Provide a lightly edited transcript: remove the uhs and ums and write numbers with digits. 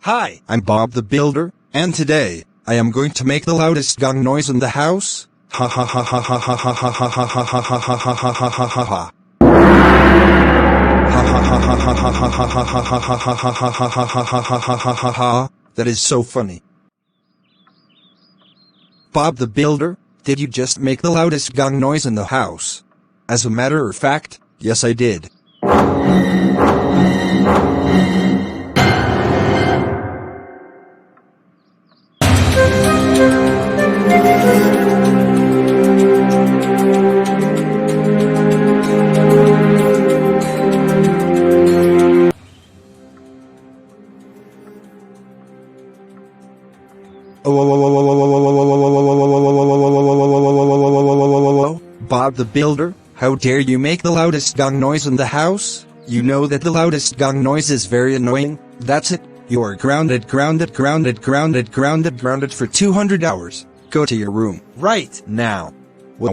Hi, I'm Bob the Builder, and today, I am going to make the loudest gong noise in the house. Ha ha ha ha ha ha ha ha ha ha ha ha ha ha ha ha ha ha ha. That is so funny. Bob the Builder, did you just make the loudest gong noise in the house? As a matter of fact, yes I did. Bob the Builder, how dare you make the loudest gong noise in the house? You know that the loudest gong noise is very annoying. That's it. You are grounded for 200 hours. Go to your room right now. Wow.